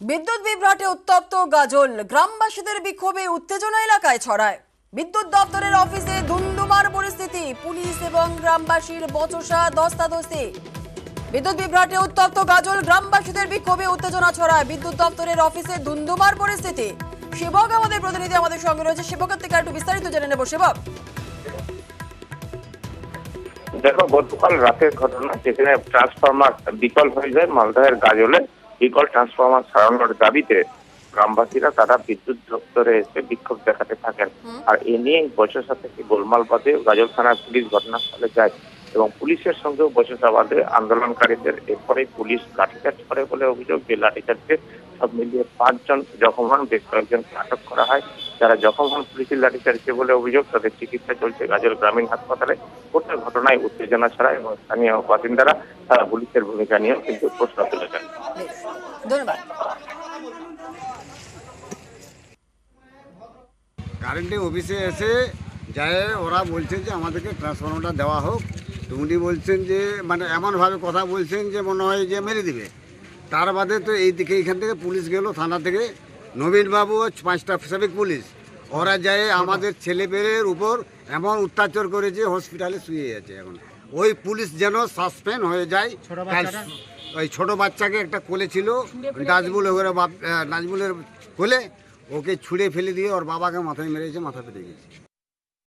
বিদ্যুৎ বিভ্রাটে উত্তপ্ত গাজল, গ্রামবাসীদের বিক্ষোভে উত্তেজনা এলাকায় ছড়ায়। বিদ্যুৎ দপ্তরের অফিসে ধুন্ধুমার পরিস্থিতি, পুলিশ এবং গ্রামবাসীর বচসা ধস্তাধস্তি। বিদ্যুৎ বিভ্রাটে উত্তপ্ত গাজল, গ্রামবাসীদের বিক্ষোভে উত্তেজনা ছড়ায়। বিদ্যুৎ দপ্তরের অফিসে ধুন্ধুমার পরিস্থিতি। সেবক আমাদের প্রতিনিধি আমাদের সঙ্গে রয়েছে, সেবকের থেকে একটু বিস্তারিত জেনে নেব। সেবক, দেখো, গতকাল রাতের ঘটনা, যেখানে ট্রান্সফরমার বিকল হয়ে যায় মালদহের গাজলে। বিকল ট্রান্সফরমার সারানোর দাবিতে গ্রামবাসীরা তারা বিদ্যুৎ দপ্তরে এসে বিক্ষোভ দেখাতে থাকেন। আর এ নিয়ে বচসা থেকে গোলমাল বাঁধে। গাজল থানার পুলিশ ঘটনাস্থলে যায় এবং পুলিশের সঙ্গেও বচসা বাঁধে আন্দোলনকারীদের। এরপরে পুলিশ লাঠিচার্জ করে বলে অভিযোগ, যে লাঠিচার্জে সব মিলিয়ে 5 জন জখম হন, বেশ কয়েকজনকে আটক করা হয়। যারা জখম হন পুলিশের লাঠিচার্জে বলে অভিযোগ, তাদের চিকিৎসা চলছে গাজল গ্রামীণ হাসপাতালে। গোটা ঘটনায় উত্তেজনা ছড়ায় এবং স্থানীয় বাসিন্দারা তারা পুলিশের ভূমিকা নিয়েও কিন্তু প্রশ্ন তুলেছেন। ধন্যবাদ। কারেন্টের অফিসে এসে যায়, ওরা বলছে যে আমাদেরকে ট্রান্সফরমারটা দেওয়া হোক। তো উনি বলছেন যে মানে এমনভাবে কথা বলছেন যে মনে হয় যে মেরে দিবে। তার বাদে তো এইখান থেকে পুলিশ গেল, থানা থেকে নবীনবাবু ও 5টা ট্রাফিক পুলিশ, ওরা যায় আমাদের ছেলেপেলের উপর এমন অত্যাচার করেছে, হসপিটালে শুয়ে আছে এখন। ওই পুলিশ যেন সাসপেন্ড হয়ে যায়। ওই ছোট বাচ্চাকে একটা কোলে ছিল, নাজমুল নাজমুলের কোলে, ওকে ছুঁড়ে ফেলে দিয়ে ওর বাবাকে মাথায় মেরেছে, মাথা ফেটে গেছে।